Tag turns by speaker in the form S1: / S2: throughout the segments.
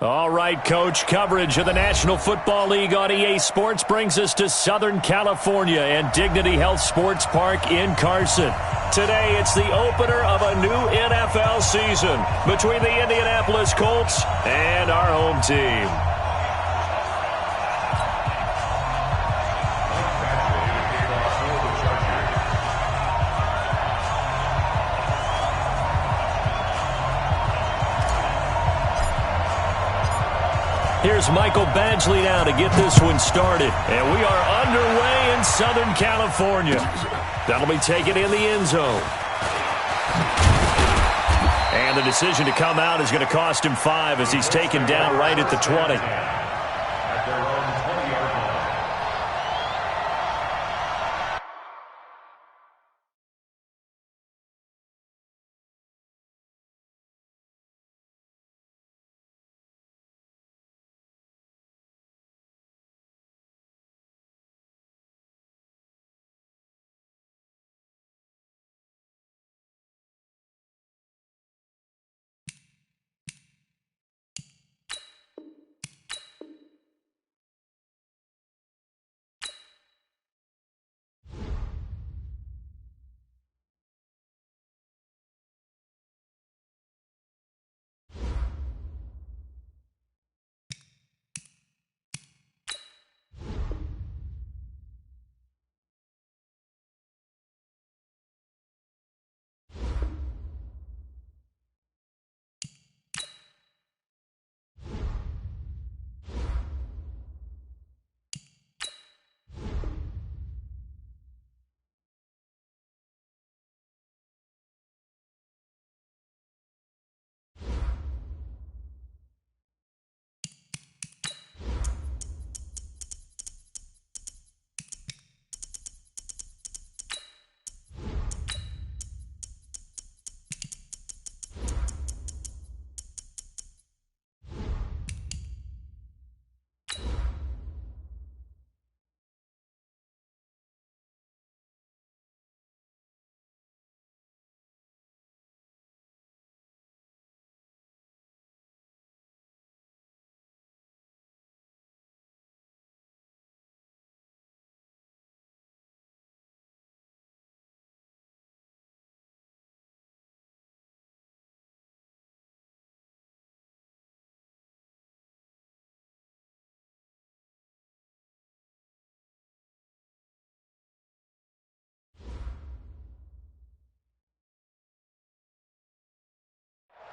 S1: All right, Coach, coverage of the National Football League on EA Sports brings us to Southern California and Dignity Health Sports Park in Carson. Today, it's the opener of a new NFL season between the Indianapolis Colts and our home team. Here's Michael Badgley now to get this one started. And we are underway in Southern California. That'll be taken in the end zone. And the decision to come out is going to cost him 5 as he's taken down right at the 20.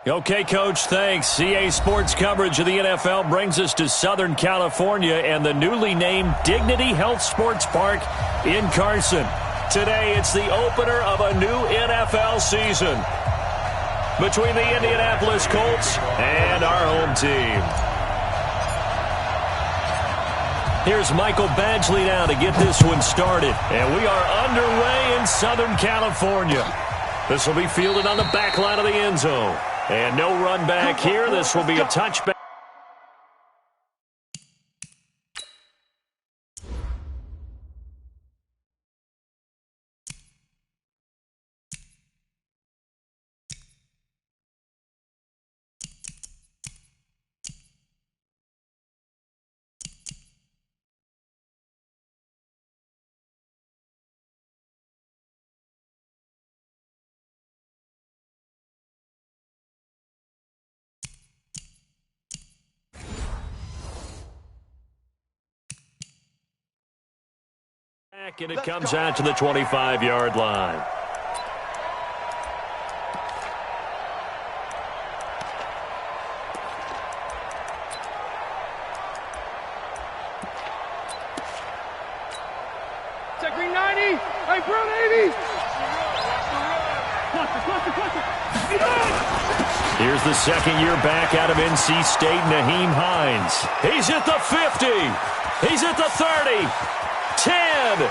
S1: Okay, Coach, thanks. EA Sports coverage of the NFL brings us to Southern California and the newly named Dignity Health Sports Park in Carson. Today, it's the opener of a new NFL season between the Indianapolis Colts and our home team. Here's Michael Badgley now to get this one started. And we are underway in Southern California. This will be fielded on the back line of the end zone. And no run back here. This will be a touchback. And it comes out to the 25-yard line.
S2: Check green 90. Hey, bro, 80.
S1: Here's the second-year back out of NC State, Nyheim Hines. He's at the 50. He's at the 30. 10.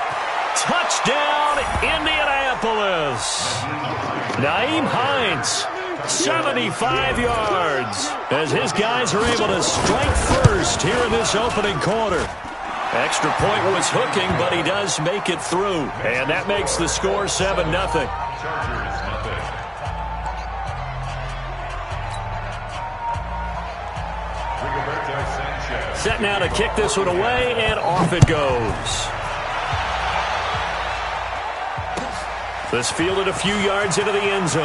S1: Touchdown, Indianapolis. Nyheim Hines, 75 yards, as his guys are able to strike first here in this opening quarter. Extra point was hooking, but he does make it through. And that makes the score 7-0. set now to kick this one away, and off it goes. This fielded a few yards into the end zone.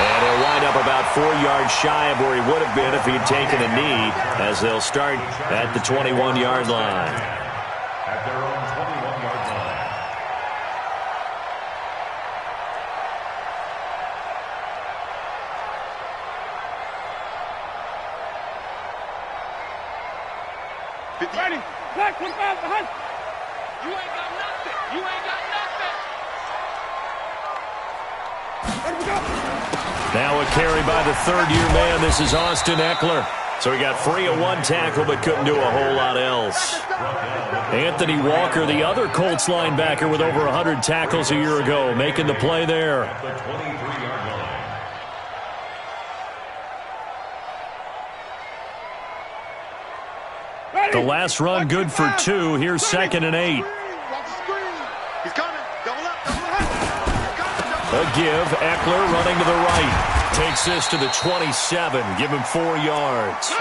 S1: And he'll wind up about 4 yards shy of where he would have been if he'd taken a knee, as they'll start at the 21-yard line.
S3: At their own 21-yard line.
S2: Ready. Black, 25, behind.
S4: You ain't got nothing. You ain't got nothing.
S2: Ready to go.
S1: Now a carry by the third-year man. This is Austin Eckler. So he got free of one tackle but couldn't do a whole lot else. Anthony Walker, the other Colts linebacker with over 100 tackles a year ago, making the play there.
S3: At the 23-yard line.
S1: The last run good for 2. Here's 2nd and 8.
S2: He's coming. Double up, double up.
S1: A give. Eckler running to the right. Takes this to the 27. Give him 4 yards.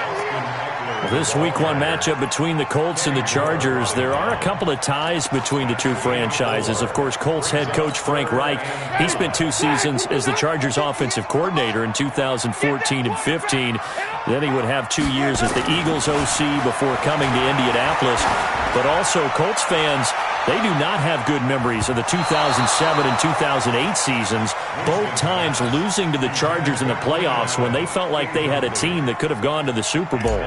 S1: This Week 1 matchup between the Colts and the Chargers, there are a couple of ties between the two franchises. Of course, Colts head coach Frank Reich, he spent 2 seasons as the Chargers offensive coordinator in 2014 and 15. Then he would have 2 years as the Eagles OC before coming to Indianapolis. But also, Colts fans, they do not have good memories of the 2007 and 2008 seasons, both times losing to the Chargers in the playoffs when they felt like they had a team that could have gone to the Super Bowl.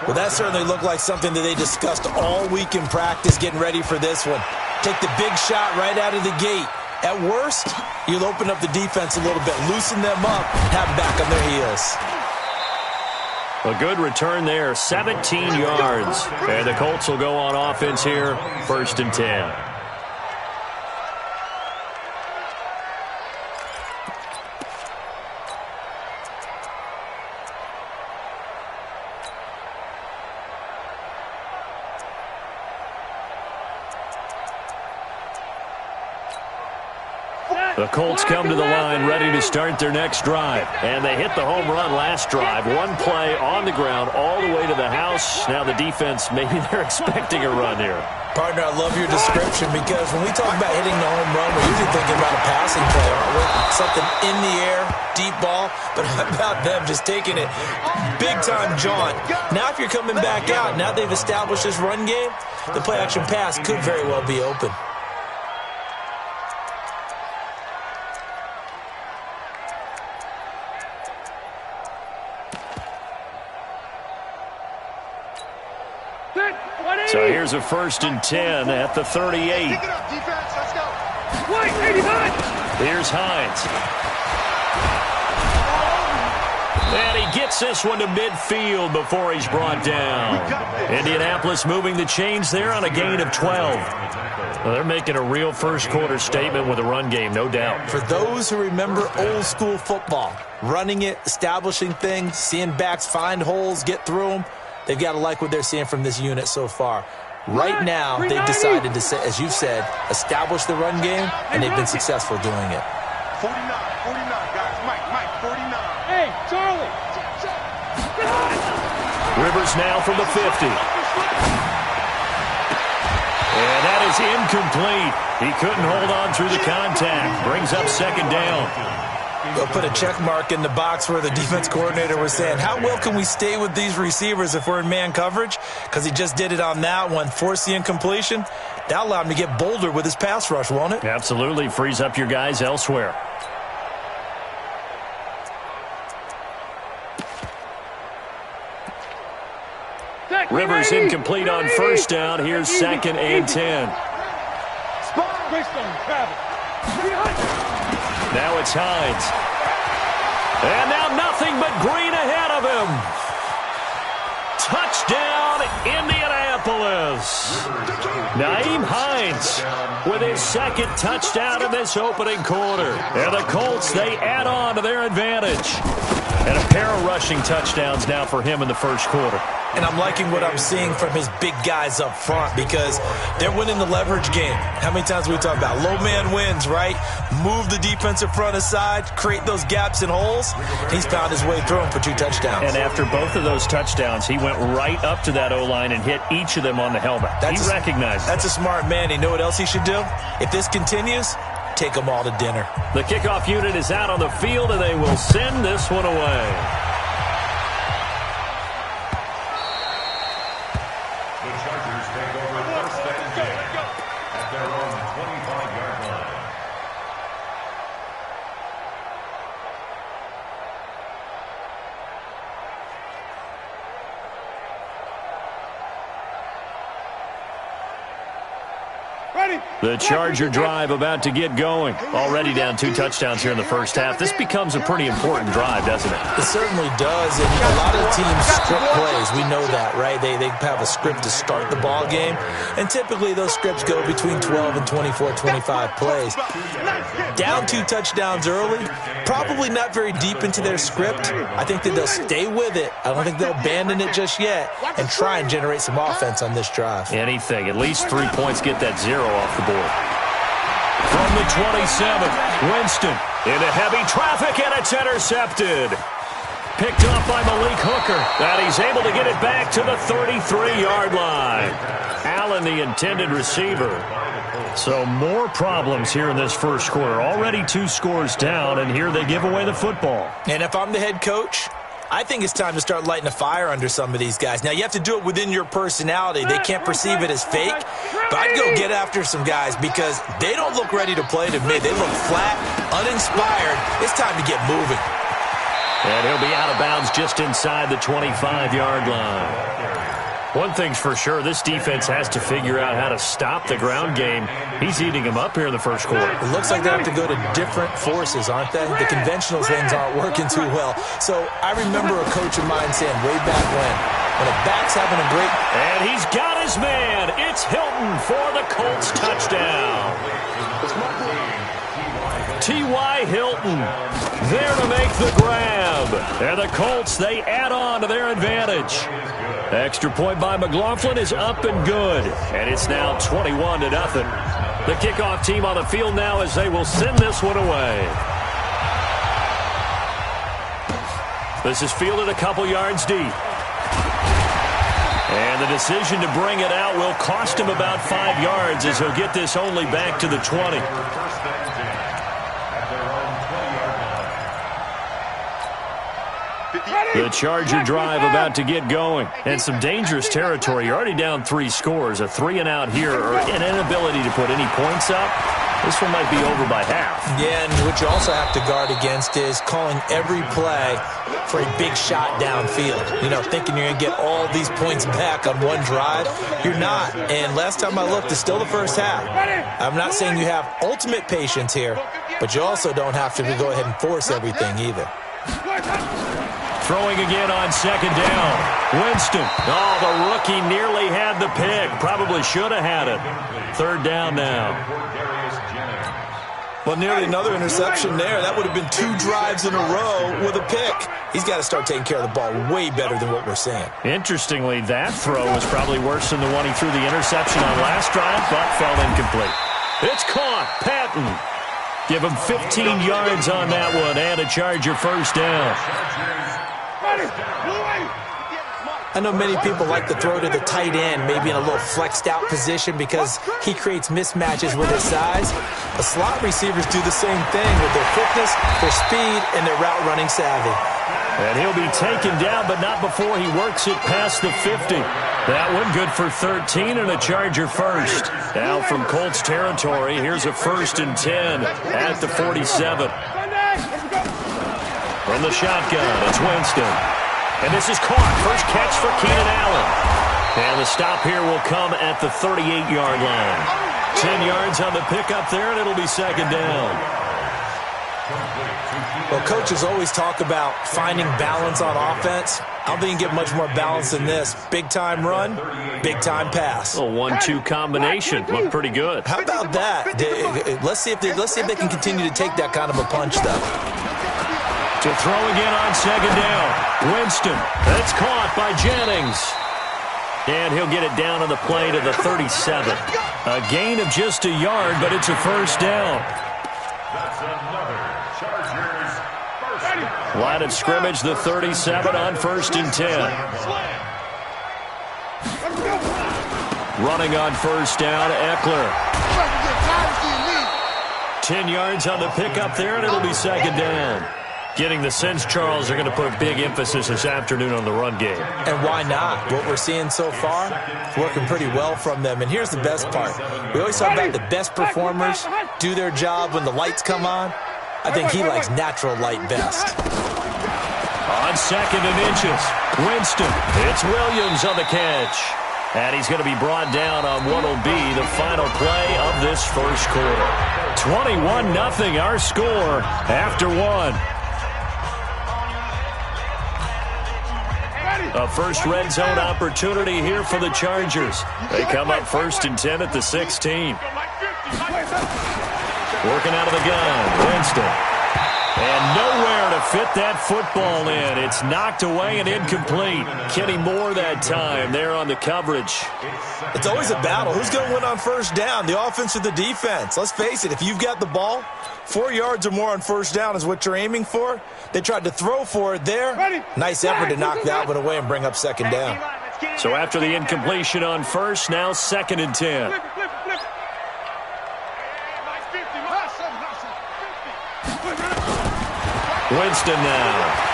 S5: Well, that certainly looked like something that they discussed all week in practice, getting ready for this one. Take the big shot right out of the gate. At worst, you'll open up the defense a little bit, loosen them up, have them back on their heels.
S1: A good return there, 17 yards. And the Colts will go on offense here, 1st and 10. The Colts come to the line ready to start their next drive. And they hit the home run last drive. One play on the ground all the way to the house. Now the defense, maybe they're expecting a run here.
S5: Partner, I love your description because when we talk about hitting the home run, we're usually thinking about a passing play, aren't we? Something in the air, deep ball. But how about them just taking it big-time jaunt? Now if you're coming back out, now they've established this run game, the play-action pass could very well be open.
S1: So here's a 1st and 10 at the 38.
S2: Pick it up, defense. Let's go. White, 89.
S1: Here's Hines. And he gets this one to midfield before he's brought down. Indianapolis moving the chains there on a gain of 12. Well, they're making a real first-quarter statement with a run game, no doubt.
S5: For those who remember old-school football, running it, establishing things, seeing backs find holes, get through them, they've got to like what they're seeing from this unit so far. Right now, they've decided to, as you've said, establish the run game, and they've been successful doing it.
S2: 49, guys. Mike, 49. Hey, Charlie.
S1: Rivers now from the 50. And that is incomplete. He couldn't hold on through the contact. Brings up 2nd down.
S5: They'll put a check mark in the box where the defense coordinator was saying, how well can we stay with these receivers if we're in man coverage? Because he just did it on that one, forced the incompletion. That allowed him to get bolder with his pass rush, won't it?
S1: Absolutely. Frees up your guys elsewhere. Rivers incomplete on 1st down. Here's 2nd and 10. Now it's Hines. And now nothing but green ahead of him. Touchdown, Indianapolis. Nyheim Hines with his 2nd touchdown in this opening quarter. And the Colts, they add on to their advantage. And a pair of rushing touchdowns now for him in the 1st quarter.
S5: and I'm liking what I'm seeing from his big guys up front because they're winning the leverage game. How many times we talk about low man wins, right? Move the defensive front aside, create those gaps and holes. He's found his way through them for 2 touchdowns.
S1: And after both of those touchdowns, he went right up to that O-line and hit each of them on the helmet. He recognized it.
S5: That's a smart man. You know what else he should do? If this continues, take them all to dinner.
S1: The kickoff unit is out on the field, and they will send this one away.
S3: The Chargers take over first and 10 at their own 25-yard line.
S1: The Charger drive about to get going. Already down 2 touchdowns here in the first half. This becomes a pretty important drive, doesn't it?
S5: It certainly does, and a lot of teams script plays. We know that, right? They have a script to start the ball game, and typically those scripts go between 12 and 24, 25 plays. Down 2 touchdowns early, probably not very deep into their script. I think that they'll stay with it. I don't think they'll abandon it just yet and try and generate some offense on this drive.
S1: Anything. At least 3 points, get that 0 off the board. From the 27, Winston into heavy traffic, and it's intercepted. Picked off by Malik Hooker, and he's able to get it back to the 33-yard line. Allen, the intended receiver. So more problems here in this first quarter. Already 2 scores down, and here they give away the football.
S5: And if I'm the head coach, I think it's time to start lighting a fire under some of these guys. Now, you have to do it within your personality. They can't perceive it as fake, but I'd go get after some guys because they don't look ready to play to me. They look flat, uninspired. It's time to get moving.
S1: And he'll be out of bounds just inside the 25-yard line. One thing's for sure, this defense has to figure out how to stop the ground game. He's eating them up here in the first quarter.
S5: It looks like they have to go to different forces, aren't they? The conventional things aren't working too well. So I remember a coach of mine saying way back when a back's having a great...
S1: And he's got his man. It's Hilton for the Colts touchdown. T.Y. Hilton there to make the grab. And the Colts, they add on to their advantage. Extra point by McLaughlin is up and good. And it's now 21-0. The kickoff team on the field now as they will send this one away. This is fielded a couple yards deep. And the decision to bring it out will cost him about 5 yards as he'll get this only back to the 20. The Charger drive about to get going. And some dangerous territory. You're already down 3 scores. A 3-and-out here or an inability to put any points up. This one might be over by half.
S5: Yeah, and what you also have to guard against is calling every play for a big shot downfield. You know, thinking you're going to get all these points back on one drive. You're not. And last time I looked, it's still the first half. I'm not saying you have ultimate patience here, but you also don't have to go ahead and force everything either.
S1: Throwing again on second down. Winston. Oh, the rookie nearly had the pick. Probably should have had it. 3rd down now.
S5: Well, nearly another interception there. That would have been 2 drives in a row with a pick. He's got to start taking care of the ball way better than what we're seeing.
S1: Interestingly, that throw was probably worse than the one he threw the interception on last drive, but fell incomplete. It's caught. Patton. Give him 15 yards on that one and a Charger first down.
S5: I know many people like to throw to the tight end, maybe in a little flexed out position because he creates mismatches with his size. The slot receivers do the same thing with their quickness, their speed, and their route running savvy.
S1: And he'll be taken down, but not before he works it past the 50. That one good for 13 and a Charger first. Now from Colts territory, here's a 1st and 10 at the 47. From the shotgun, it's Winston. And this is caught. First catch for Keenan Allen. And the stop here will come at the 38-yard line. 10 yards on the pickup there, and it'll be 2nd down.
S5: Well, coaches always talk about finding balance on offense. I don't think you can get much more balance than this. Big-time run, big-time pass.
S1: A 1-2 combination. Looked pretty good.
S5: How about that? Let's see if they can continue to take that kind of a punch, though.
S1: To throw again on second down. Winston. That's caught by Jennings. And he'll get it down on the play to the 37. A gain of just a yard, but it's a first down.
S3: That's another Chargers first down.
S1: Line of scrimmage, the 37 on 1st and 10. Running on first down, Eckler. 10 yards on the pickup there, and it'll be second down. Getting the sense, Charles, they're going to put a big emphasis this afternoon on the run game.
S5: And why not? What we're seeing so far, it's working pretty well from them. And here's the best part. We always talk about the best performers do their job when the lights come on. I think he likes natural light best.
S1: On second and inches, Winston. It's Williams on the catch. And he's going to be brought down on what will be the final play of this first quarter. 21-0 our score after one. A first red zone opportunity here for the Chargers. They come up 1st and 10 at the 16. Working out of the gun, Winston. And nowhere to fit that football in. It's knocked away and incomplete. Kenny Moore that time there on the coverage.
S5: It's always a battle. Who's going to win on first down, the offense or the defense? Let's face it, if you've got the ball, 4 yards or more on first down is what you're aiming for. They tried to throw for it there. Nice effort to knock that one away and bring up second down.
S1: So after the incompletion on first, now 2nd and 10. Winston now.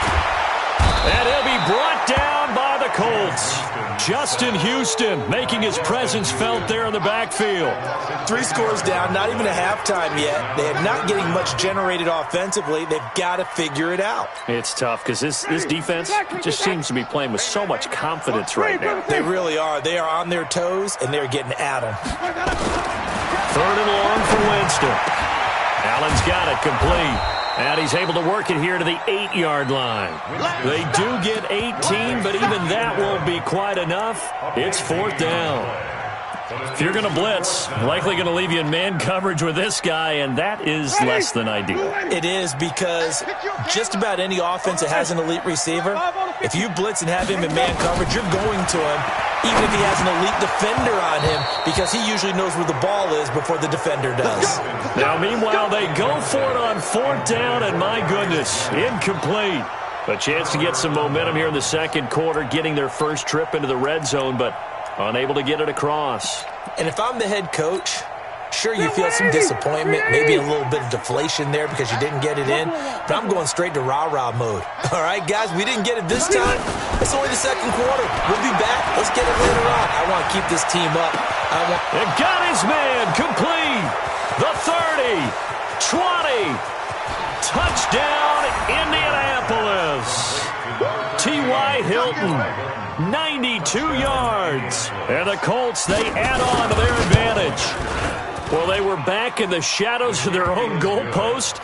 S1: And he'll be brought down by the Colts. Justin Houston making his presence felt there in the backfield.
S5: 3 scores down, not even a halftime yet. They're not getting much generated offensively. They've got to figure it out.
S1: It's tough because this defense just seems to be playing with so much confidence right now.
S5: They really are. They are on their toes, and they're getting at them.
S1: 3rd and long for Winston. Allen's got it complete. And he's able to work it here to the 8-yard line. They do get 18, but even that won't be quite enough. It's 4th down. If you're going to blitz, likely going to leave you in man coverage with this guy, and that is less than ideal.
S5: It is because just about any offense that has an elite receiver, if you blitz and have him in man coverage, you're going to him, even if he has an elite defender on him, because he usually knows where the ball is before the defender does.
S1: Now, meanwhile, they go for it on 4th down, and my goodness, incomplete. A chance to get some momentum here in the second quarter, getting their first trip into the red zone, but unable to get it across.
S5: And if I'm the head coach, sure, you feel some disappointment, maybe a little bit of deflation there because you didn't get it in, but I'm going straight to rah-rah mode. All right, guys, we didn't get it this time. It's only the second quarter. We'll be back. Let's get it later on. I want to keep this team up.
S1: And got his man complete. The 30, 20, touchdown, Indianapolis. T.Y. Hilton, 92 yards. And the Colts, they add on to their advantage. Well, they were back in the shadows of their own goalpost,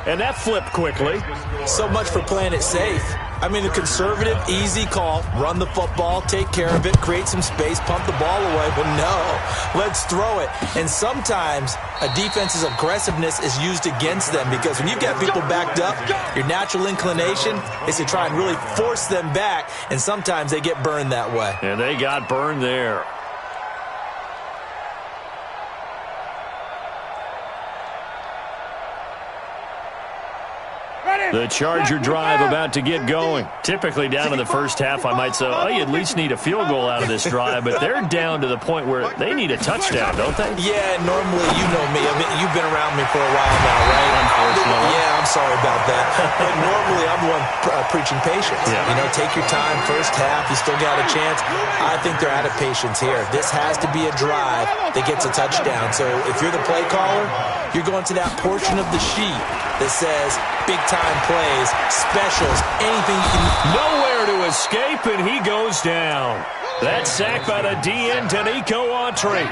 S1: and that flipped quickly.
S5: So much for playing it safe. I mean, the conservative, easy call, run the football, take care of it, create some space, pump the ball away. But no, let's throw it. And sometimes a defense's aggressiveness is used against them because when you've got people backed up, your natural inclination is to try and really force them back, and sometimes they get burned that way.
S1: And they got burned there. The Charger drive about to get going. Typically down in the first half, I might say, oh, you at least need a field goal out of this drive, but they're down to the point where they need a touchdown, don't they?
S5: Yeah, normally, you know me. I mean, you've been around me for a while now, right?
S1: Unfortunately.
S5: Yeah, I'm sorry about that. But normally, I'm the one preaching patience.
S1: Yeah.
S5: You know, take your time. First half, you still got a chance. I think they're out of patience here. This has to be a drive that gets a touchdown. So if you're the play caller, you're going to that portion of the sheet that says big-time plays, specials, anything you can.
S1: Nowhere to escape, and he goes down. That sack by the DN, Danico Autry.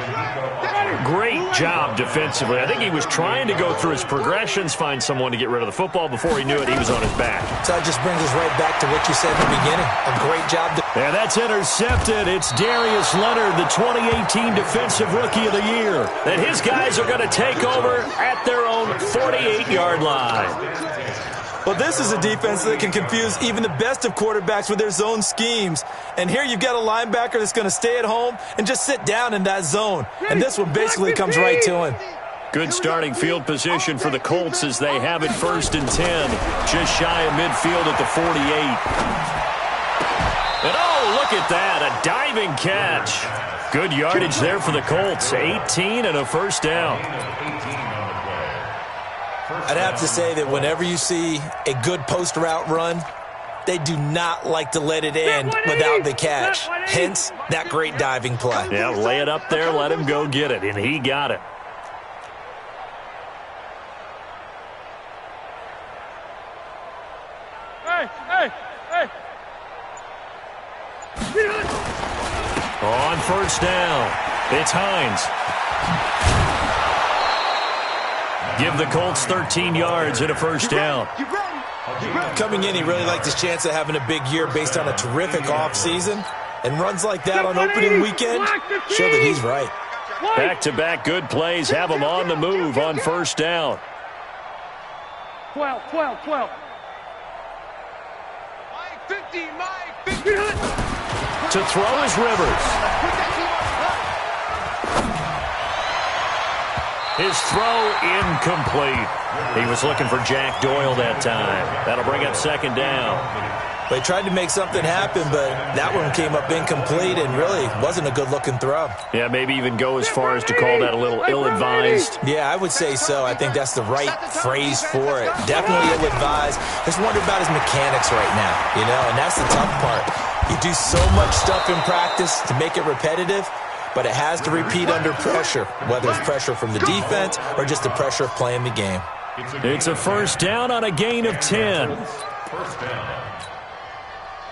S1: Great job defensively. I think he was trying to go through his progressions, find someone to get rid of the football. Before he knew it, he was on his back.
S5: So that just brings us right back to what you said in the beginning. A great job.
S1: And that's intercepted. It's Darius Leonard, the 2018 Defensive Rookie of the Year. And his guys are going to take over at their own 48-yard line.
S5: Well, this is a defense that can confuse even the best of quarterbacks with their zone schemes. And here you've got a linebacker that's going to stay at home and just sit down in that zone. And this one basically comes right to him.
S1: Good starting field position for the Colts as they have it 1st and 10. Just shy of midfield at the 48. And oh, look at that, a diving catch. Good yardage there for the Colts, 18 and a first down.
S5: I'd have to say that whenever you see a good post route run, they do not like to let it end without the catch. Hence, that great diving play.
S1: Yeah, lay it up there, let him go get it, and he got it. On 1st down, it's Hines. Give the Colts 13 yards and a first down.
S5: Coming in, he really liked his chance of having a big year based on a terrific offseason. And runs like that on opening weekend show that he's right.
S1: Back-to-back good plays have him on the move on 1st down.
S4: 12. Mike 50, Mike 50.
S1: To throw is Rivers. His throw incomplete. He was looking for Jack Doyle that time. That'll bring up 2nd down.
S5: They tried to make something happen, but that one came up incomplete and really wasn't a good-looking throw.
S1: Yeah, maybe even go as far as to call that a little ill-advised.
S5: Yeah, I would say so. I think that's the right phrase for it. Definitely ill-advised. Just wonder about his mechanics right now, you know, and that's the tough part. You do so much stuff in practice to make it repetitive, but it has to repeat under pressure, whether it's pressure from the defense or just the pressure of playing the game.
S1: It's a first down on a gain of 10.
S3: First down.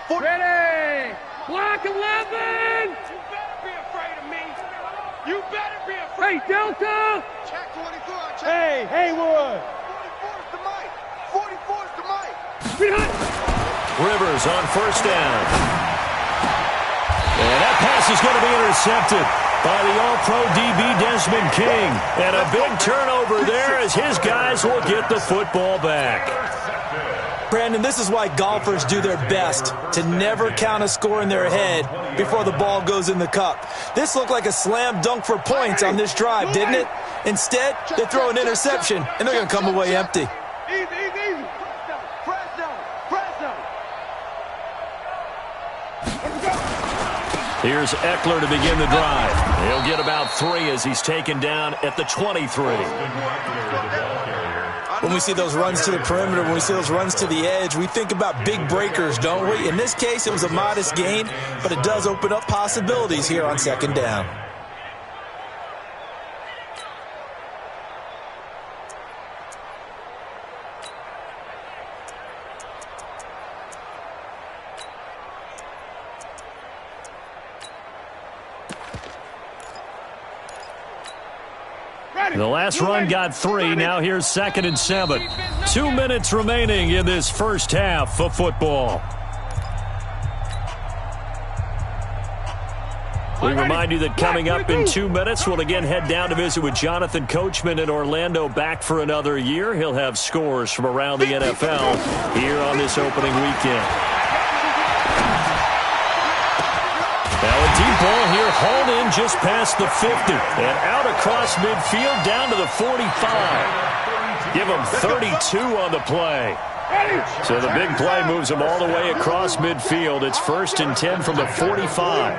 S4: Ready! Block 11! You better be afraid of me. You better be afraid. Hey, Delta!
S2: Check 24. Check.
S4: Hey, Haywood!
S2: 44's to Mike. 44's to Mike.
S1: Rivers on 1st down. And that pass is going to be intercepted by the All-Pro DB Desmond King. And a big turnover there as his guys will get the football back.
S5: Brandon, this is why golfers do their best to never count a score in their head before the ball goes in the cup. This looked like a slam dunk for points on this drive, didn't it? Instead, they throw an interception, and they're going to come away empty.
S2: Easy. Press down.
S1: Here's Eckler to begin the drive. He'll get about 3 as he's taken down at the 23.
S5: When we see those runs to the perimeter, when we see those runs to the edge, we think about big breakers, don't we? In this case, it was a modest gain, but it does open up possibilities here on 2nd down.
S1: The last run got 3. Now here's 2nd and 7. 2 minutes remaining in this first half of football. We remind you that coming up in 2 minutes, we'll again head down to visit with Jonathan Coachman in Orlando, back for another year. He'll have scores from around the NFL here on this opening weekend. Now a deep ball here, hauled in just past the 50. And out across midfield, down to the 45. Give him 32 on the play. So the big play moves him all the way across midfield. It's 1st and 10 from the 45.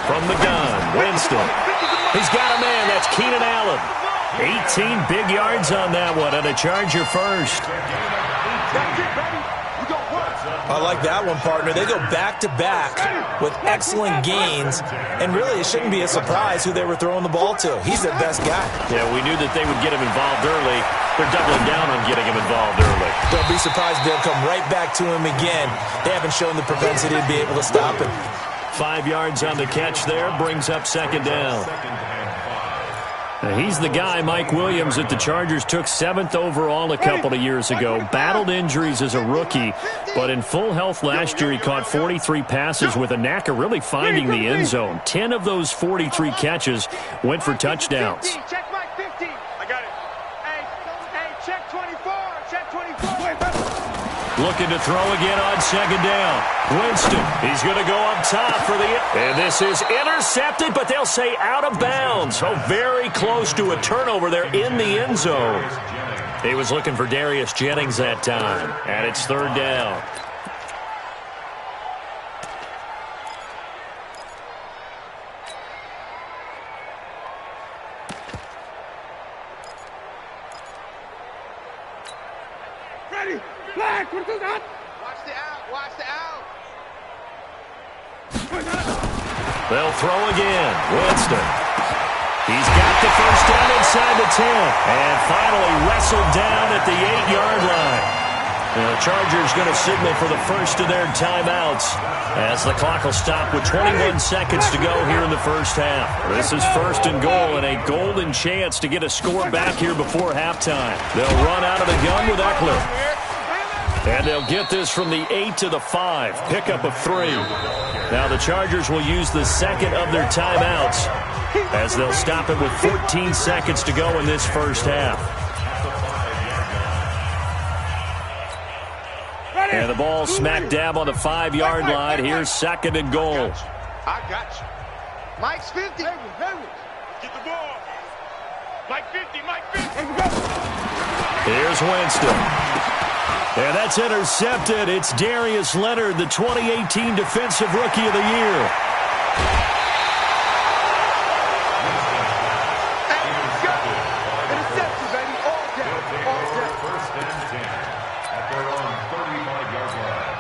S1: From the gun, Winston. He's got a man, that's Keenan Allen. 18 big yards on that one, and a Charger first.
S5: I like that one, partner. They go back-to-back with excellent gains, and really it shouldn't be a surprise who they were throwing the ball to. He's their best guy.
S1: Yeah, we knew that they would get him involved early. They're doubling down on getting him involved early.
S5: Don't be surprised if they'll come right back to him again. They haven't shown the propensity to be able to stop him.
S1: 5 yards on the catch there, brings up 2nd down. Now, he's the guy, Mike Williams, that the Chargers took 7th overall a couple of years ago. Battled injuries as a rookie, but in full health last year, he caught 43 passes with a knack of really finding the end zone. 10 of those 43 catches went for touchdowns.
S2: Check Mike 15. I got it.
S1: Looking to throw again on second down. Winston, he's going to go up top for the... And this is intercepted, but they'll say out of bounds. So very close to a turnover there in the end zone. He was looking for Darius Jennings that time. And it's third down.
S4: Flag, what is that?
S2: Watch the out, watch the out.
S1: They'll throw again. Winston. He's got the first down inside the 10. And finally wrestled down at the 8-yard line. The Chargers going to signal for the first of their timeouts as the clock will stop with 21 seconds to go here in the first half. This is first and goal and a golden chance to get a score back here before halftime. They'll run out of the gun with Eckler. And they'll get this from the 8 to the 5. Pickup of 3. Now the Chargers will use the second of their timeouts as they'll stop it with 14 seconds to go in this first half. And the ball smack dab on the 5-yard line. Here's second and goal.
S2: I got you. Mike's 50.
S4: Get the ball. Mike 50, Mike 50.
S1: Here's Winston. And that's intercepted. It's Darius Leonard, the 2018 Defensive Rookie of the Year.
S2: Interception, baby. All down. All down.
S3: First and 10 at their own 35-yard line.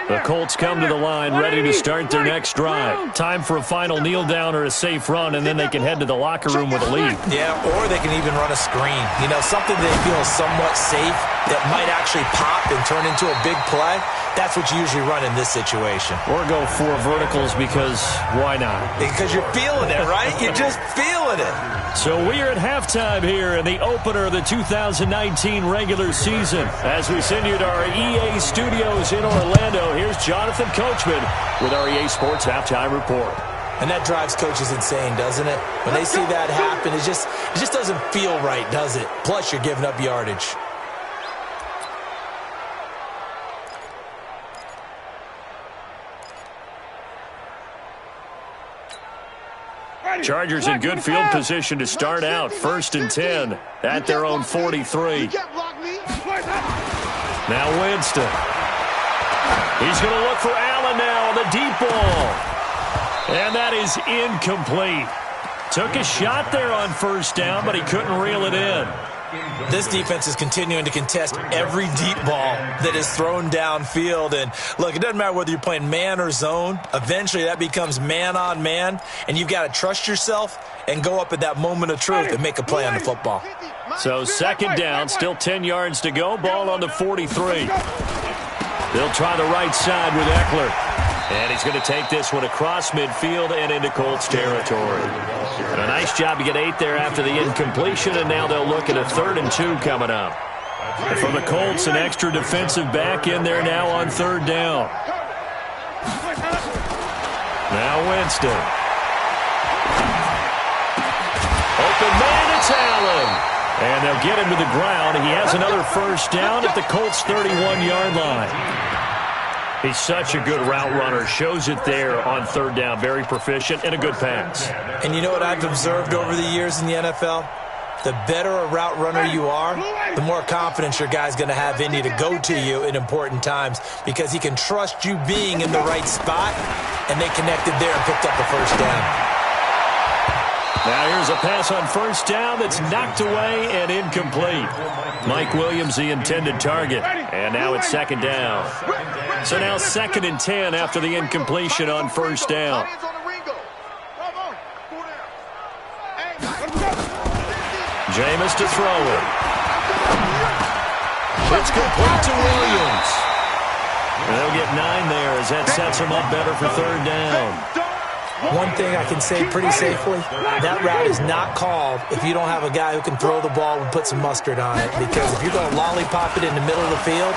S1: The Colts come to the line ready to start their next drive. Time for a final kneel down or a safe run, and then they can head to the locker room with a lead.
S5: Yeah, or they can even run a screen. You know, something they feel somewhat safe that might actually pop and turn into a big play. That's what you usually run in this situation.
S1: Or go 4 verticals because why not?
S5: Because you're feeling it, right? You're just feeling it.
S1: So we are at halftime here in the opener of the 2019 regular season. As we send you to our EA studios in Orlando, here's Jonathan Coachman with our EA Sports Halftime Report.
S5: And that drives coaches insane, doesn't it? When they see that happen, it just doesn't feel right, does it? Plus, you're giving up yardage.
S1: Chargers in good field position to start out. First and 10 at their own 43. Now Winston. He's going to look for Allen now on the deep ball. And that is incomplete. Took a shot there on first down, but he couldn't reel it in.
S5: This defense is continuing to contest every deep ball that is thrown downfield. And, look, it doesn't matter whether you're playing man or zone. Eventually, that becomes man-on-man, and you've got to trust yourself and go up at that moment of truth and make a play on the football.
S1: So second down, still 10 yards to go. Ball on the 43. They'll try the right side with Eckler. And he's going to take this one across midfield and into Colts territory. And a nice job to get 8 there after the incompletion, and now they'll look at a 3rd and 2 coming up. And for the Colts, an extra defensive back in there now on 3rd down. Now Winston. Open man, it's Allen. And they'll get him to the ground. He has another first down at the Colts' 31-yard line. He's such a good route runner. Shows it there on 3rd down. Very proficient and a good pass.
S5: And you know what I've observed over the years in the NFL? The better a route runner you are, the more confidence your guy's going to have in you to go to you in important times because he can trust you being in the right spot, and they connected there and picked up the first down.
S1: Now here's a pass on first down that's knocked away and incomplete. Mike Williams, the intended target. And now it's 2nd down. So now 2nd and 10 after the incompletion on first down. Jameis to throw it. It's complete to Williams. And they'll get 9 there as that sets them up better for 3rd down.
S5: One thing I can say pretty safely, that route is not called if you don't have a guy who can throw the ball and put some mustard on it. Because if you're going to lollipop it in the middle of the field,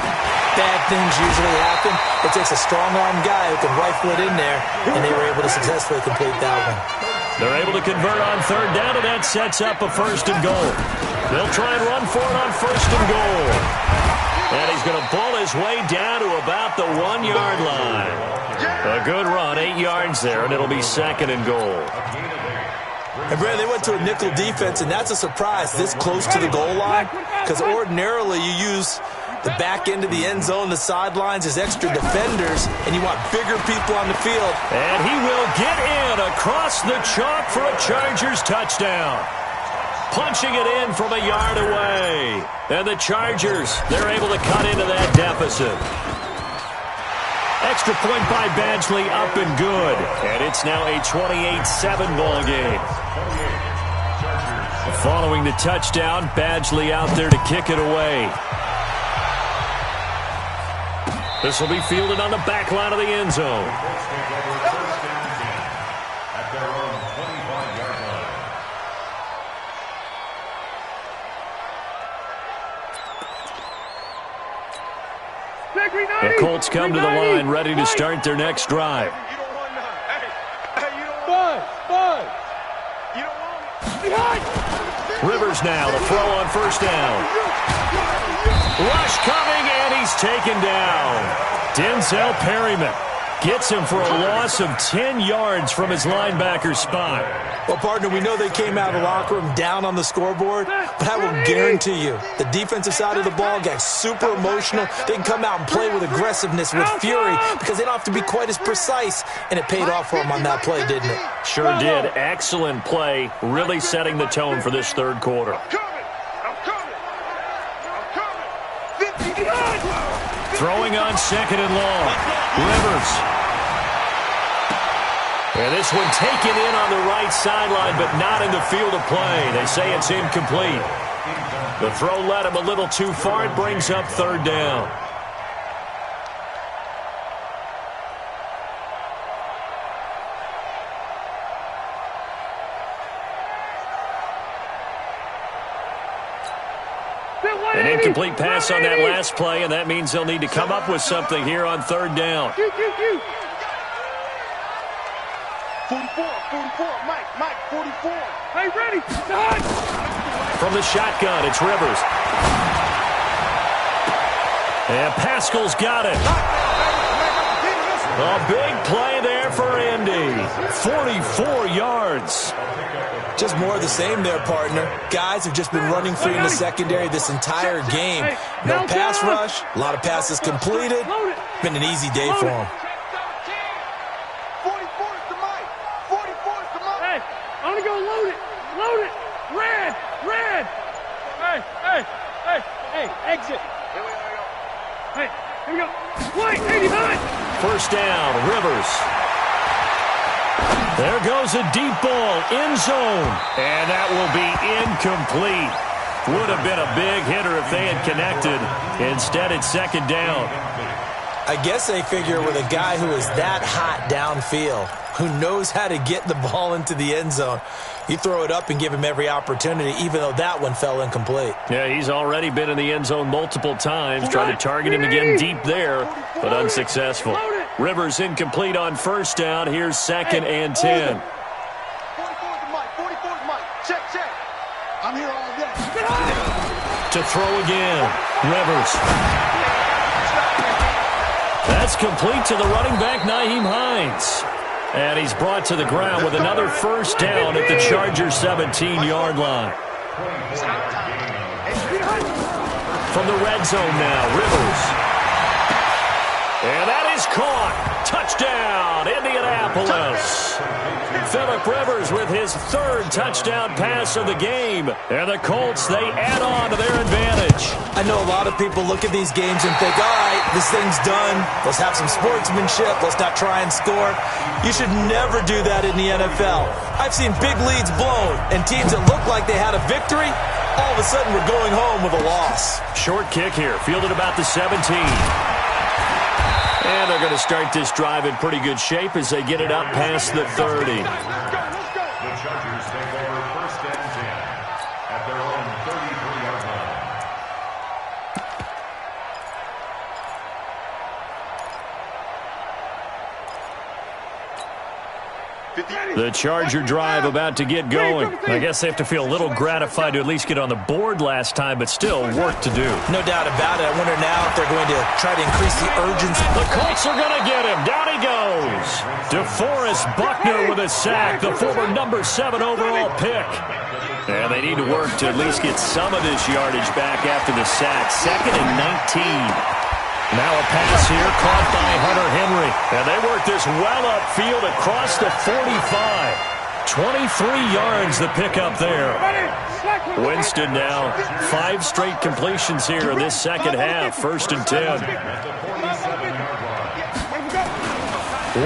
S5: bad things usually happen. It takes a strong-arm guy who can rifle it in there, and they were able to successfully complete that one.
S1: They're able to convert on 3rd down, and that sets up a 1st and goal. They'll try and run for it on 1st and goal. And he's going to pull his way down to about the 1-yard line. A good run, 8 yards there, and it'll be 2nd and goal.
S5: And, Brad, they went to a nickel defense, and that's a surprise this close to the goal line, because ordinarily you use the back end of the end zone, the sidelines as extra defenders, and you want bigger people on the field.
S1: And he will get in across the chalk for a Chargers touchdown. Punching it in from a yard away. And the Chargers, they're able to cut into that deficit. Extra point by Badgley, up and good. And it's now a 28-7 ball game. Following the touchdown, Badgley out there to kick it away. This will be fielded on the back line of the end zone. The Colts come to the line, ready to start their next drive. Rivers now, the throw on first down. Rush coming, and he's taken down. Denzel Perryman gets him for a loss of 10 yards from his linebacker spot.
S5: Well, partner, we know they came out of the locker room down on the scoreboard, but I will guarantee you the defensive side of the ball got super emotional. They can come out and play with aggressiveness, with fury, because they don't have to be quite as precise, and it paid off for them on that play, didn't it?
S1: Sure did. Excellent play, really setting the tone for this third quarter. Throwing on 2nd and long. Rivers. And this one taken in on the right sideline, but not in the field of play. They say it's incomplete. The throw led him a little too far. It brings up 3rd down. An incomplete pass on that last play, and that means they'll need to come up with something here on 3rd down.
S2: 44, Mike, 44.
S4: Hey, ready, start!
S1: From the shotgun, it's Rivers. And Pascal's got it. A big play there for Indy. 44 yards.
S5: Just more of the same there, partner. Guys have just been running free in the secondary this entire game. No pass rush, a lot of passes completed. Been an easy day for them.
S2: 44 is to Mike. 44 is to Mike.
S4: Hey, I'm gonna go load it. Load it. Red. Hey, exit.
S2: Here we go.
S4: Hey, here we go. White, 89.
S1: First down, Rivers. There goes a deep ball, end zone. And that will be incomplete. Would have been a big hitter if they had connected. Instead, it's 2nd down.
S5: I guess they figure with a guy who is that hot downfield, who knows how to get the ball into the end zone, you throw it up and give him every opportunity, even though that one fell incomplete.
S1: Yeah, he's already been in the end zone multiple times. Tried to target him again deep there, but unsuccessful. Rivers incomplete on first down. Here's 2nd and 10.
S2: 44 to Mike. 44 to Mike. Check. I'm here all day.
S1: To throw again. Rivers. That's complete to the running back, Nyheim Hines. And he's brought to the ground with another first down at the Chargers' 17-yard line. From the red zone now, Rivers. And that is caught. Touchdown, Indianapolis. Phillip Rivers with his 3rd touchdown pass of the game. And the Colts, they add on to their advantage.
S5: I know a lot of people look at these games and think, all right, this thing's done. Let's have some sportsmanship. Let's not try and score. You should never do that in the NFL. I've seen big leads blown, and teams that look like they had a victory, all of a sudden we're going home with a loss.
S1: Short kick here, fielded about the 17. And they're going to start this drive in pretty good shape as they get it up past the 30.
S3: The Chargers take over 1st and 10 at their own 33-yard line.
S1: The Charger drive about to get going. I guess they have to feel a little gratified to at least get on the board last time, but still work to do.
S5: No doubt about it. I wonder now if they're going to try to increase the urgency.
S1: The Colts are going to get him. Down he goes. DeForest Buckner with a sack, the former number 7 overall pick. And they need to work to at least get some of this yardage back after the sack. 2nd and 19. Now a pass here caught by Hunter Henry. And they work this well upfield across the 45. 23 yards the pickup there. Winston now 5 straight completions here in this second half. 1st and 10.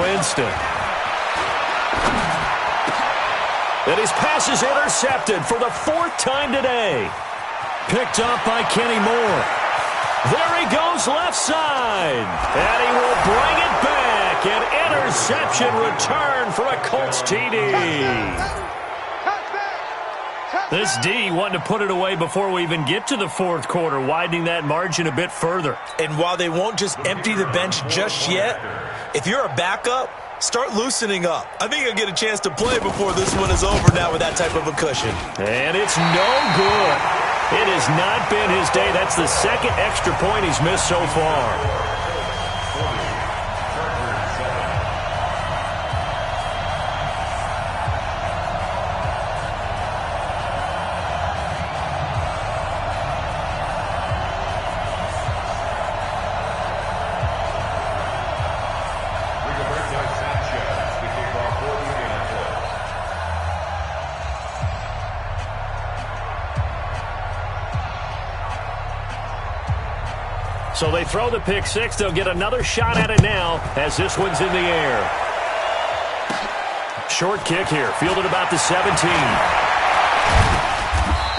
S1: Winston. And his pass is intercepted for the 4th time today. Picked up by Kenny Moore. There he goes left side. And he will bring it back. An interception return for a Colts TD. This D wanting to put it away before we even get to the 4th quarter, widening that margin a bit further.
S5: And while they won't just empty the bench just yet, if you're a backup, start loosening up. I think you'll get a chance to play before this one is over now with that type of a cushion.
S1: And it's no good. It has not been his day. That's the 2nd extra point he's missed so far. So they throw the pick 6. They'll get another shot at it now as this one's in the air. Short kick here, fielded about the 17.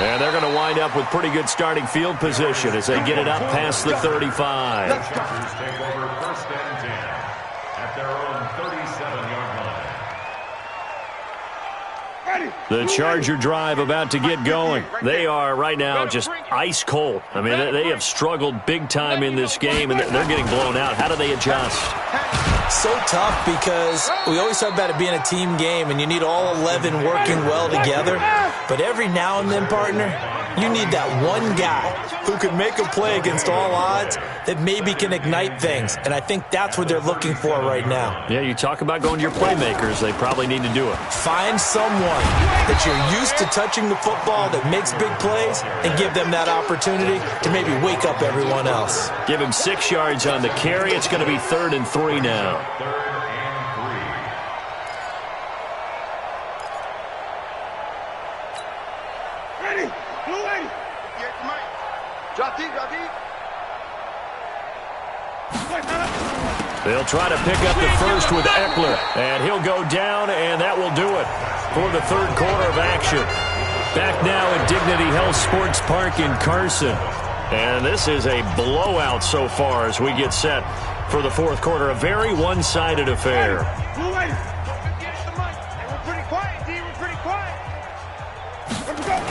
S1: And they're going to wind up with pretty good starting field position as they get it up past the 35.
S3: The Chargers take over 1st and 10 at their own 37-yard line.
S1: The Charger drive about to get going. They are right now just ice cold. I mean, they have struggled big time in this game, and they're getting blown out. How do they adjust?
S5: So tough because we always talk about it being a team game, and you need all 11 working well together. But every now and then, partner, you need that one guy who can make a play against all odds that maybe can ignite things. And I think that's what they're looking for right now.
S1: Yeah, you talk about going to your playmakers. They probably need to do it.
S5: Find someone that you're used to touching the football that makes big plays and give them that opportunity to maybe wake up everyone else.
S1: Give him 6 yards on the carry. It's going to be 3rd and 3 now.
S3: 3rd and
S2: 3. Ready. Blue lady. Get Mike. Drop deep, drop deep.
S1: They'll try to pick up the first with Eckler, and he'll go down, and that will do it for the 3rd quarter of action. Back now at Dignity Health Sports Park in Carson. And this is a blowout so far as we get set for the 4th quarter. A very one-sided affair.
S2: Blue lady. Get the mic. We're pretty quiet, D. We're pretty quiet. Let's go.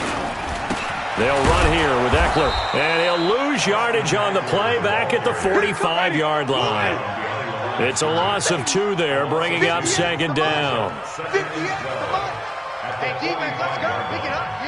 S1: They'll run here with Eckler, and he'll lose yardage on the play back at the 45-yard line. It's a loss of 2 there, bringing up 2nd down.
S2: 50 yards. Hey, D-Mac, let's go. Pick it up, D.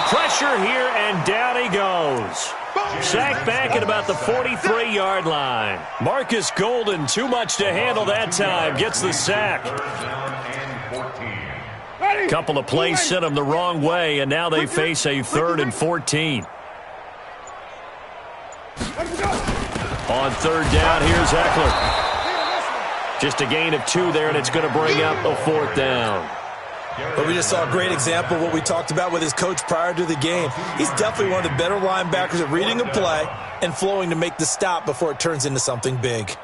S1: Pressure here, and down he goes. Sacked back at about the 43-yard line. Marcus Golden, too much to handle that time, gets the sack. Couple of plays sent them the wrong way, and now they face a 3rd and 14. On 3rd down, here's Eckler. Just a gain of 2 there, and it's going to bring up a 4th down.
S5: But we just saw a great example of what we talked about with his coach prior to the game. He's definitely one of the better linebackers at reading a play and flowing to make the stop before it turns into something big.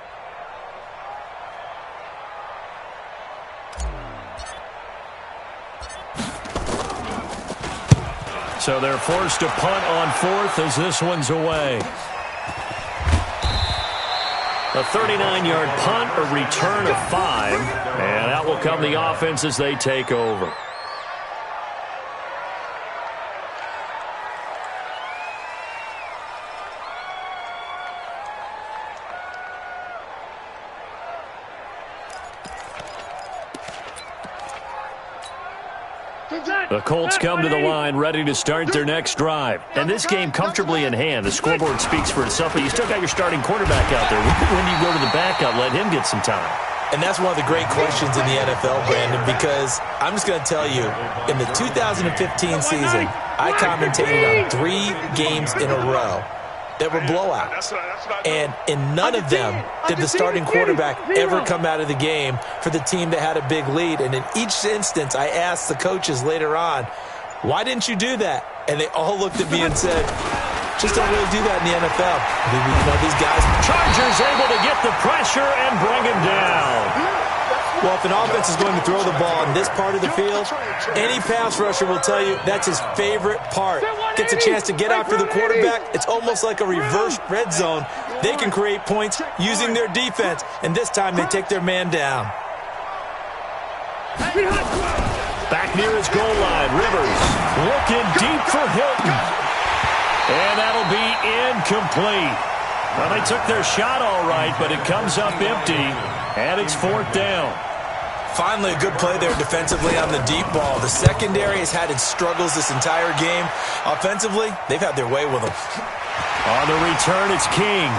S1: So they're forced to punt on fourth as this one's away. A 39-yard punt, a return of 5. And out will come the offense as they take over. The Colts come to the line ready to start their next drive. And this game comfortably in hand. The scoreboard speaks for itself, but you still got your starting quarterback out there. When you go to the backup, let him get some time.
S5: And that's one of the great questions in the NFL, Brandon, because I'm just going to tell you, in the 2015 season, I commentated on 3 games in a row that were blowouts. And in none of them did the starting quarterback ever come out of the game for the team that had a big lead. And in each instance, I asked the coaches later on, why didn't you do that? And they all looked at me and said, just don't really do that in the NFL. You know, these guys.
S1: Chargers able to get the pressure and bring him down.
S5: Well, if an offense is going to throw the ball in this part of the field, any pass rusher will tell you that's his favorite part. Gets a chance to get after the quarterback. It's almost like a reverse red zone. They can create points using their defense, and this time they take their man down.
S1: Back near his goal line, Rivers looking deep for Hilton. And that'll be incomplete. Well, they took their shot all right, but it comes up empty, and it's 4th down.
S5: Finally, a good play there defensively on the deep ball. The secondary has had its struggles this entire game. Offensively, they've had their way with them.
S1: On the return, it's King.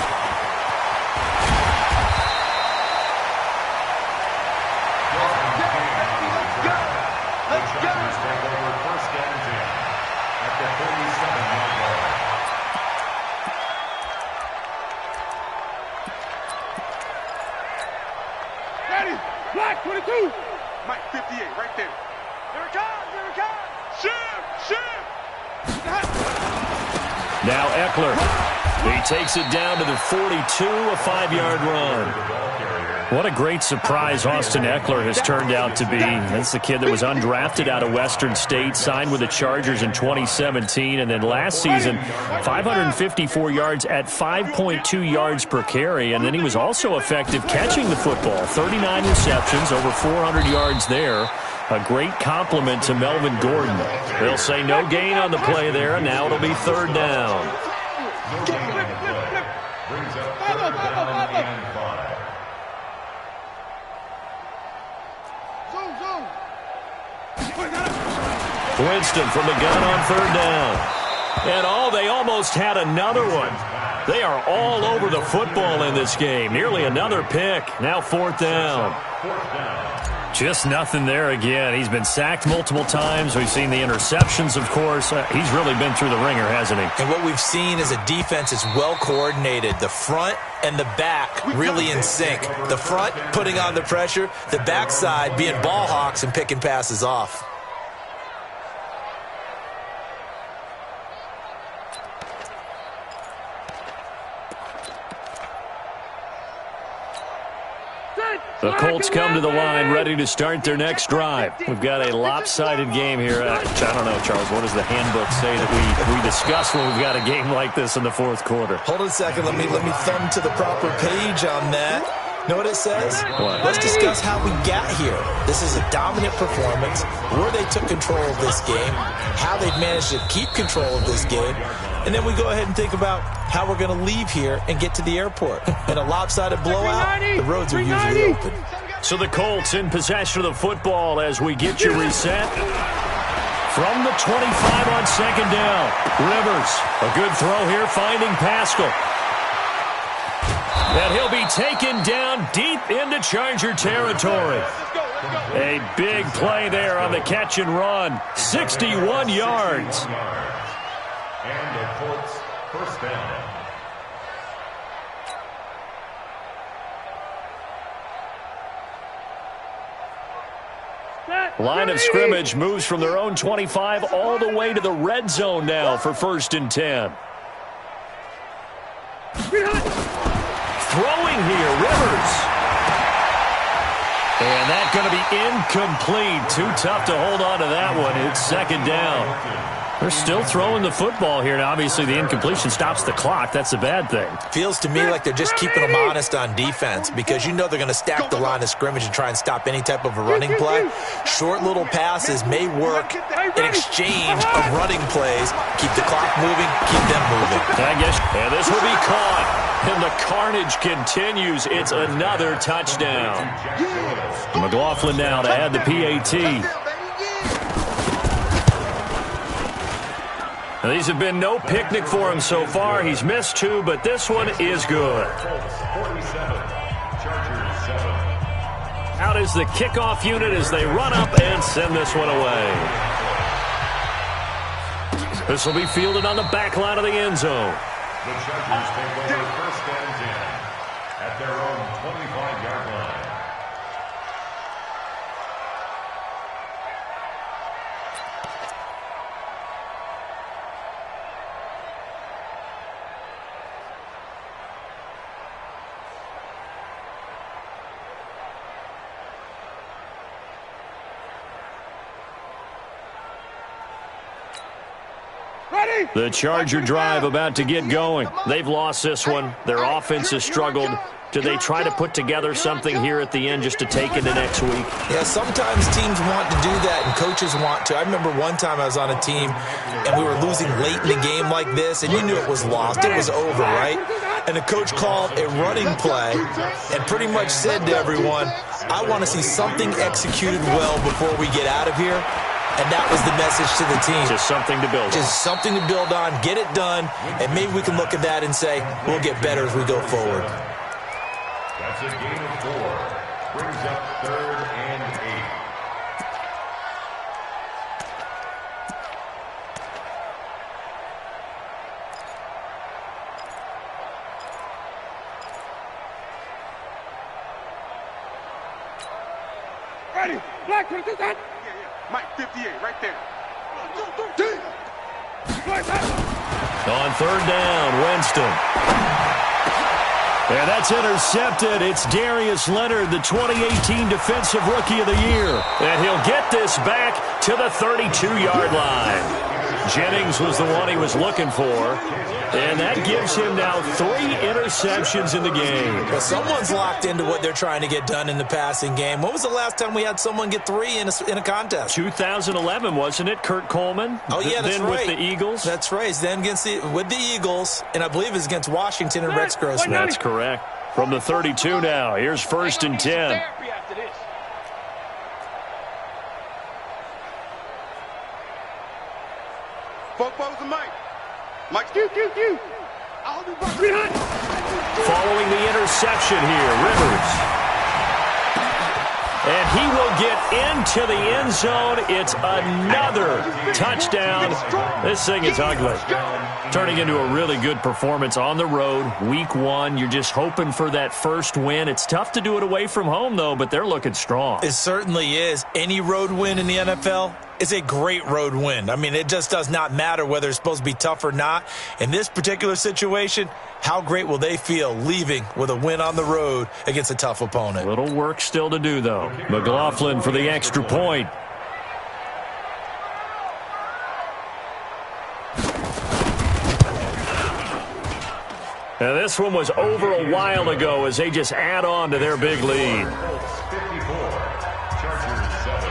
S4: Black 22.
S2: Mike 58, right there. Here it comes, here it comes. Shoot.
S1: Now Eckler. He takes it down to the 42, a 5-yard run. What a great surprise Austin Eckler has turned out to be. That's the kid that was undrafted out of Western State, signed with the Chargers in 2017, and then last season, 554 yards at 5.2 yards per carry, and then he was also effective catching the football. 39 receptions, over 400 yards there. A great compliment to Melvin Gordon. They'll say no gain on the play there, and now it'll be 3rd down.
S3: Brings up 3rd down and 5.
S1: Winston from the gun on 3rd down. And they almost had another one. They are all over the football in this game. Nearly another pick. Now 4th down. Just nothing there again. He's been sacked multiple times. We've seen the interceptions, of course. He's really been through the ringer, hasn't he?
S5: And what we've seen is a defense is well coordinated. The front and the back really in sync. The front putting on the pressure. The backside being ball hawks and picking passes off.
S1: The Colts come to the line ready to start their next drive. We've got a lopsided game here. I don't know, Charles, what does the handbook say that we discuss when we've got a game like this in the 4th quarter?
S5: Hold on a second. Let me thumb to the proper page on that. Know what it says?
S1: What?
S5: Let's discuss how we got here. This is a dominant performance, where they took control of this game, how they've managed to keep control of this game, and then we go ahead and think about how we're going to leave here and get to the airport. In a lopsided blowout, the roads are usually open.
S1: So the Colts in possession of the football as we get you reset. From the 25 on 2nd down. Rivers, a good throw here, finding Pascal. And he'll be taken down deep into Charger territory. A big play there on the catch and run. 61 yards.
S3: And the Colts 1st down.
S1: Line of scrimmage moves from their own 25 all the way to the red zone now for 1st and 10. Throwing here, Rivers. And that's going to be incomplete. Too tough to hold on to that one. It's 2nd down. They're still throwing the football here. Now, obviously, the incompletion stops the clock. That's a bad thing.
S5: Feels to me like they're just keeping them honest on defense because you know they're going to stack the line of scrimmage and try and stop any type of a running play. Short little passes may work in exchange of running plays. Keep the clock moving, keep them moving.
S1: I guess, and this will be caught. And the carnage continues. It's another touchdown. McLaughlin now to add the PAT. Now, these have been no picnic for him so far. He's missed 2, but this one is good. Out is the kickoff unit as they run up and send this one away. This will be fielded on the back line of the end zone.
S3: The Chargers take over first and 10 at their own 25-yard line.
S1: The Charger drive about to get going. They've lost this one. Their offense has struggled. Do they try to put together something here at the end just to take into next week?
S5: Yeah, sometimes teams want to do that and coaches want to. I remember one time I was on a team and we were losing late in the game like this and you knew it was lost. It was over, right? And the coach called a running play and pretty much said to everyone, I want to see something executed well before we get out of here. And that was the message to the team.
S1: Just something to build on.
S5: Just something to build on, get it done, and maybe we can look at that and say, we'll get better as we go forward.
S3: That's a gain of 4. Brings up 3rd and 8.
S4: Ready, black, to do that.
S2: Mike, 58, right there.
S1: On 3rd down, Winston. And that's intercepted. It's Darius Leonard, the 2018 Defensive Rookie of the Year. And he'll get this back to the 32-yard line. Jennings was the one he was looking for. And that gives him now 3 interceptions in the game.
S5: Well, someone's locked into what they're trying to get done in the passing game. When was the last time we had someone get 3 in a contest?
S1: 2011, wasn't it? Kurt Coleman?
S5: Oh, yeah, that's
S1: then
S5: right.
S1: With the Eagles?
S5: That's right. Then with the Eagles, and I believe it was against Washington and Rex Grossman.
S1: That's correct. From the 32 now, here's 1st and 10.
S2: Football's the Mike. Mike,
S1: Following the interception here, Rivers. And he will get into the end zone. It's another touchdown. This thing is ugly. Turning into a really good performance on the road. Week 1, you're just hoping for that first win. It's tough to do it away from home, though, but they're looking strong.
S5: It certainly is. Any road win in the NFL is a great road win. I mean, it just does not matter whether it's supposed to be tough or not. In this particular situation, how great will they feel leaving with a win on the road against a tough opponent?
S1: Little work still to do, though. McLaughlin for the extra point. Now, this one was over a while ago as they just add on to their big lead.
S3: 54. Chargers 7.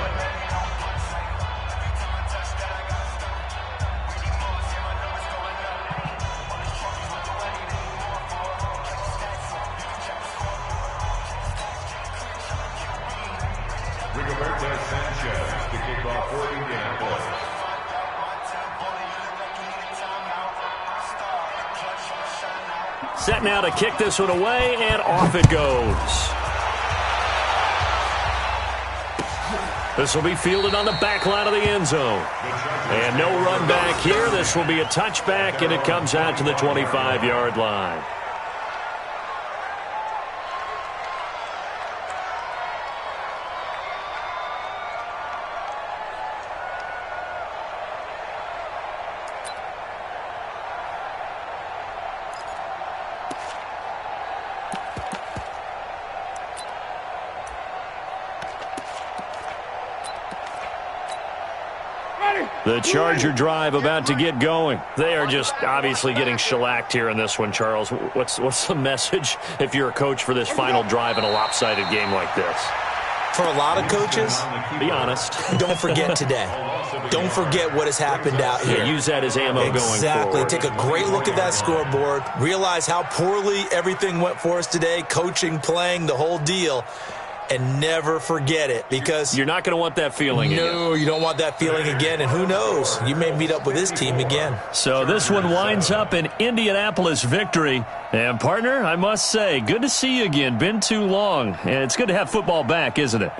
S3: Rigoberto Sanchez to kick off for Indianapolis.
S1: Set now to kick this one away, and off it goes. This will be fielded on the back line of the end zone. And no run back here. This will be a touchback, and it comes out to the 25-yard line.
S4: Ready.
S1: The Charger drive about to get going. They are just obviously getting shellacked here in this one, Charles. What's the message if you're a coach for this final drive in a lopsided game like this?
S5: For a lot of coaches,
S1: be honest.
S5: Don't forget today. Don't forget what has happened out here.
S1: Yeah, use that as ammo going forward.
S5: Exactly. Take a great look at that scoreboard. Realize how poorly everything went for us today, coaching, playing, the whole deal. And never forget it, because
S1: you're not going to want that feeling again.
S5: No, you don't want that feeling again. And who knows? You may meet up with this team again.
S1: So this one winds up in Indianapolis victory. And, partner, I must say, good to see you again. Been too long. And it's good to have football back, isn't it?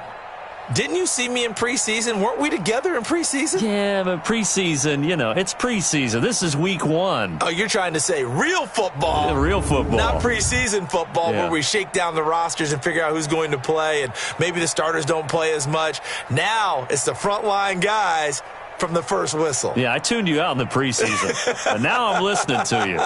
S5: Didn't you see me in preseason? Weren't we together in preseason?
S1: Yeah, but preseason, it's preseason. This is week 1.
S5: Oh, you're trying to say real football.
S1: Yeah, real football.
S5: Not preseason football where we shake down the rosters and figure out who's going to play, and maybe the starters don't play as much. Now it's the frontline guys from the first whistle.
S1: Yeah, I tuned you out in the preseason. And now I'm listening to you.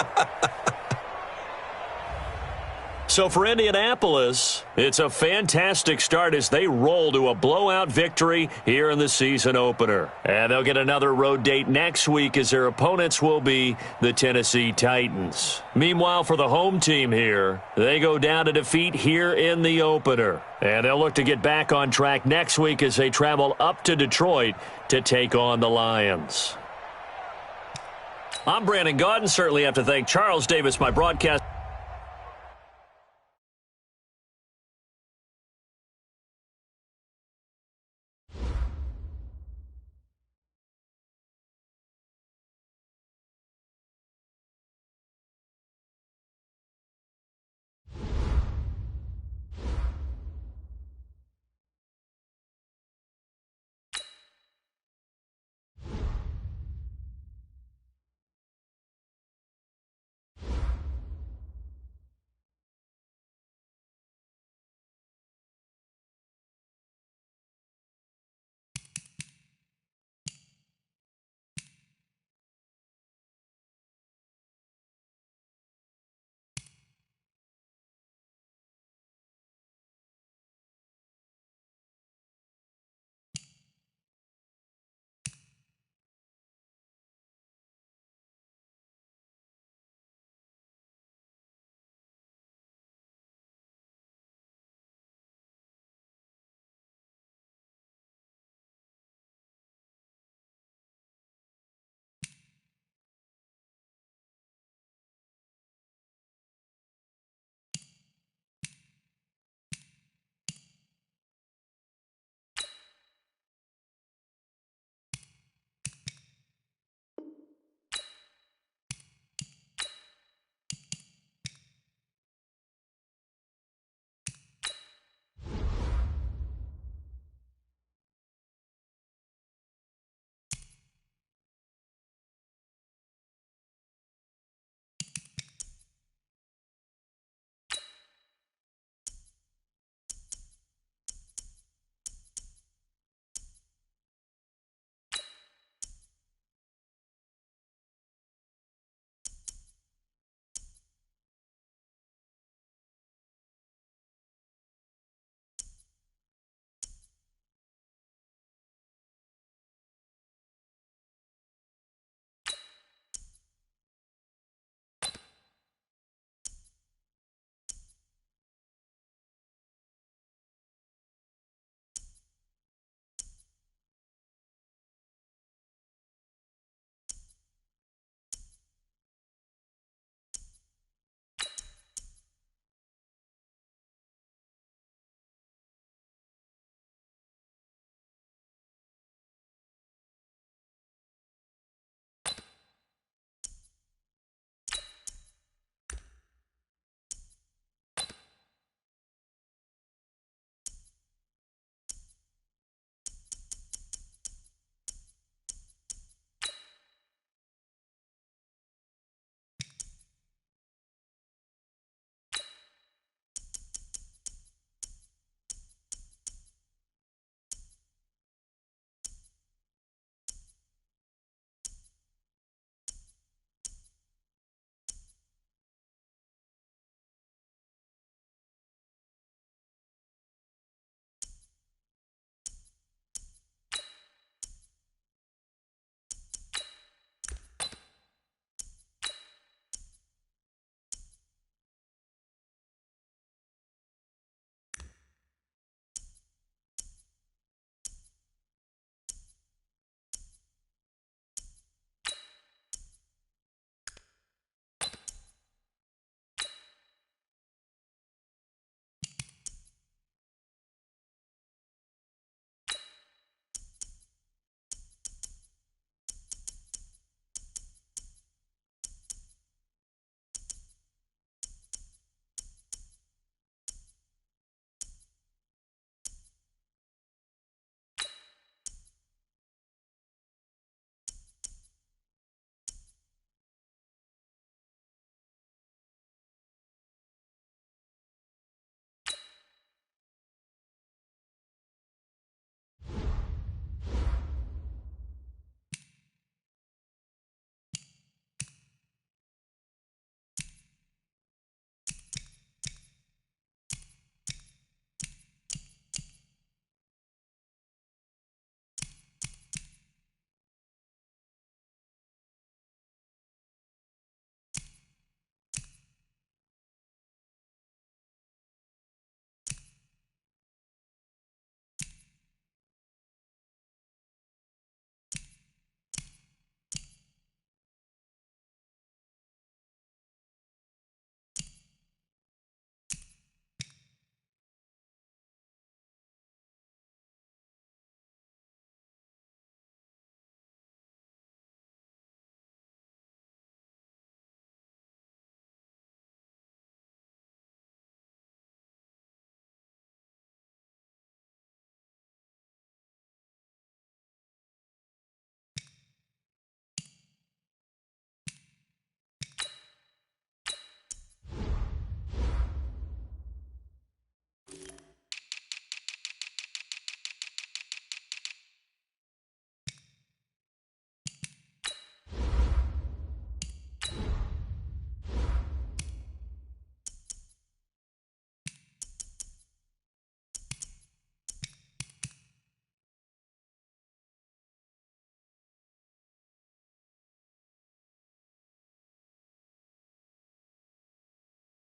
S1: So for Indianapolis, it's a fantastic start as they roll to a blowout victory here in the season opener. And they'll get another road date next week as their opponents will be the Tennessee Titans. Meanwhile, for the home team here, they go down to defeat here in the opener. And they'll look to get back on track next week as they travel up to Detroit to take on the Lions. I'm Brandon Gaudin. Certainly have to thank Charles Davis, my broadcast